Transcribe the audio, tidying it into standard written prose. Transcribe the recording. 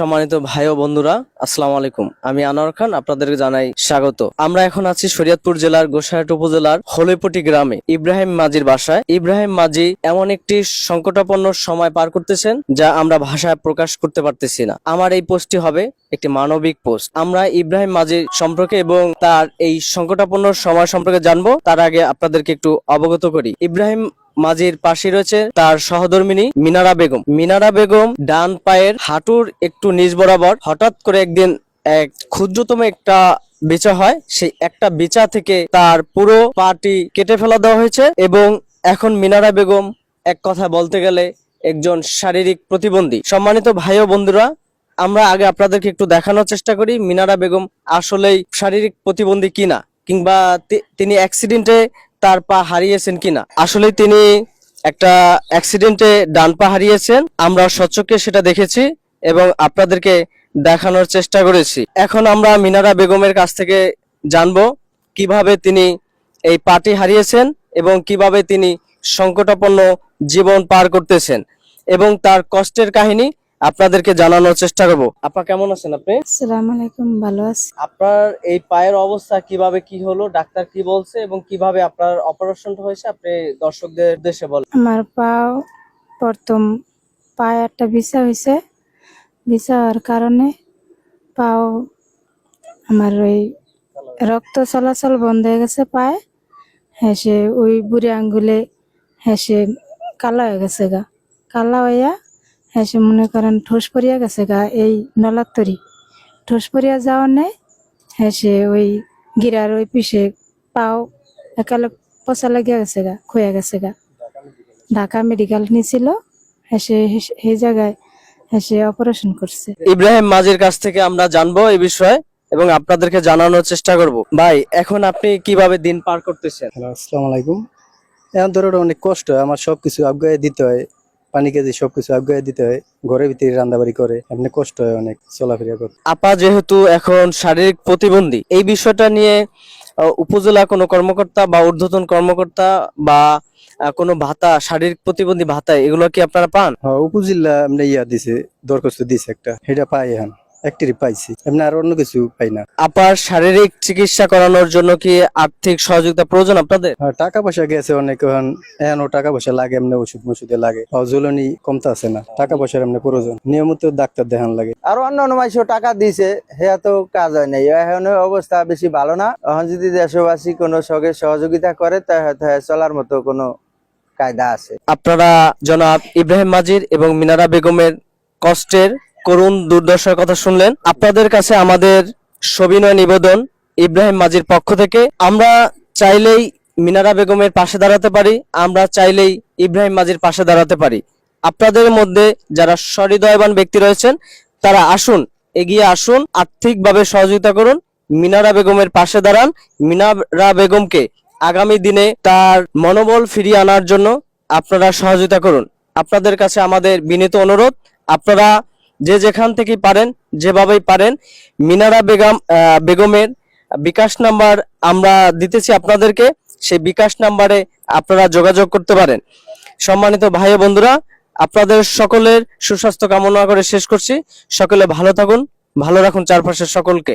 সম্মানিত ভাই ও বন্ধুরা, আসসালামু আলাইকুম। আমি আনোয়ার খান, আপনাদেরকে জানাই স্বাগত। আমরা এখন আছি শরীয়তপুর জেলার গোসাইহাট উপজেলার হলইপটি গ্রামে ইব্রাহিম মাজির বাসায়। ইব্রাহিম মাজি এমন একটি সংকটাপন্ন সময় পার করতেছেন যা আমরা ভাষায় প্রকাশ করতে পারতেছি না। আমার এই পোস্টটি হবে একটি মানবিক পোস্ট। আমরা ইব্রাহিম মাজির সম্পর্কে এবং তার এই সংকটাপন্ন সময় সম্পর্কে জানবো। তার আগে আপনাদেরকে একটু অবগত করি। ইব্রাহিম মাজির পাশে রয়েছে তার সহধর্মিণী মিনারা বেগম। মিনারা বেগম ডান পায়ের হাঁটুর একটু নিচ বরাবর হঠাৎ করে একদিন এক ক্ষুদ্রতম একটা বেচা হয়। সেই একটা বেচা থেকে তার পুরো পাটি কেটে ফেলা দেওয়া হয়েছে এবং এখন মিনারা বেগম এক কথা বলতে গেলে একজন শারীরিক প্রতিবন্ধী। সম্মানিত ভাই ও বন্ধুরা, আমরা আগে আপনাদেরকে একটু দেখানোর চেষ্টা করি মিনারা বেগম আসলেই শারীরিক প্রতিবন্ধী কিনা, কিংবা তিনি অ্যাক্সিডেন্টে তার পা হারিয়েছেন কিনা। আসলে তিনি একটা অ্যাক্সিডেন্টে ডান পা হারিয়েছেন। আমরা সচক্ষে সেটা দেখেছি এবং আপনাদেরকে দেখানোর চেষ্টা করেছি। এখন আমরা মিনারা বেগমের কাছ থেকে জানবো কিভাবে তিনি এই পাটি হারিয়েছেন এবং কিভাবে তিনি সংকটাপন্ন জীবন পার করতেছেন এবং তার কষ্টের কাহিনী আপনাদেরকে জানানোর চেষ্টা করব। আপা, কেমন আছেন আপনি? আসসালামু আলাইকুম, ভালো আছি। আপনার এই পায়ের অবস্থা কিভাবে কি হলো, ডাক্তার কি বলছে এবং কিভাবে আপনার অপারেশনটা হয়েছে আপনি দর্শকদের উদ্দেশ্যে বলেন। আমার প্রথম পায়ে একটা ভিসা হয়েছে। ভিসা হওয়ার কারণে পাও আমার ওই রক্ত চলাচল বন্ধ হয়ে গেছে পায়ে। হেসে ওই বুড়ি আঙ্গুলে হেসে কালা হয়ে গেছে গা। কালা হইয়া হেসে মনে করেন ঠোস পড়িয়া গেছে গা। এই নলার তরি ঠোস পড়িয়া যাওয়া নেই। হেসে ওই গিরার ওই পিছে পাও একালে পচা লাগিয়া গেছে গা, খুঁয়া গেছে গা। ঢাকা মেডিকেল নিয়েছিল, হেসে সেই জায়গায় হেসে অপারেশন করছে। ইব্রাহিম মাজির কাছ থেকে আমরা জানবো এই বিষয়ে এবং আপনাদেরকে জানানোর চেষ্টা করব। ভাই, এখন আপনি কিভাবে দিন পার করতেছেন? হ্যালো, আসসালামু আলাইকুম। এখন ধরো অনেক কষ্ট হয়, আমার সবকিছু আগায় দিতে হয়, পানি কেজি সবকিছু আগায় দিতে হয়, ঘরের ভিতরে রান্দাবাড়ি করে এমনি কষ্ট হয় অনেক চলাফেরা করতে। আপা যেহেতু এখন শারীরিক প্রতিবন্ধী, এই বিষয়টা নিয়ে উপজেলা কোনো কর্মকর্তা বা ঊর্ধ্বতন কর্মকর্তা বা কোনো ভাতা, শারীরিক প্রতিবন্ধী ভাতা, এগুলো কি আপনারা পান? হ্যাঁ, উপজেলা এমনি দিছে, দরখাস্ত দিছে একটা, সেটা পাই এখন একটি পাইছি, এমনি আর অন্য কিছু পাই না। আপার শারীরিক চিকিৎসা করানোর জন্য কি আর্থিক সহযোগিতা প্রয়োজন আপনাদের? আর টাকা পয়সা গেছে অনেক, এখনো টাকা পয়সা লাগে, এমনি ওষুধ মশুদে লাগে, জ্বলনি কমতে আছে না, টাকা পয়সার এমনি প্রয়োজন, নিয়মিত ডাক্তার দেখান লাগে। আর অন্য মানুষও টাকা দিছে, হেয়া তো কাজ হয় নাই। এখন অবস্থা বেশি ভালো না। এখন যদি দেশবাসী কোনো সহযোগিতা করে তাই হয়তো চলার মতো কোনো কায়দা আছে। আপনারা জনাব ইব্রাহিম মাজির এবং মিনারা বেগমের কষ্টের করুণ দুর্দশার কথা শুনলেন। আপনাদের কাছে আমাদের সবিনয় নিবেদন ইব্রাহিম মাজির পক্ষ থেকে, আমরা চাইলেই মিনারা বেগমের পাশে দাঁড়াতে পারি, আমরা চাইলেই ইব্রাহিম মাজির পাশে দাঁড়াতে পারি। আপনাদের মধ্যে যারা সহৃদয়বান ব্যক্তি রয়েছেন তারা আসুন, এগিয়ে আসুন, আর্থিকভাবে সহযোগিতা করুন, মিনারা বেগমের পাশে দাঁড়ান। মিনারা বেগমকে আগামী দিনে তার মনোবল ফিরিয়ে আনার জন্য আপনারা সহযোগিতা করুন। আপনাদের কাছে আমাদের বিনীত অনুরোধ, আপনারা যে যেখান থেকে পারেন, যেভাবেই পারেন, মিনারা বেগমের বিকাশ নাম্বার আমরা দিতেছি আপনাদেরকে, সেই বিকাশ নাম্বারে আপনারা যোগাযোগ করতে পারেন। সম্মানিত ভাই ও বন্ধুরা, আপনাদের সকলের সুস্বাস্থ্য কামনা করে শেষ করছি। সকলে ভালো থাকুন, ভালো রাখুন চারপাশের সকলকে।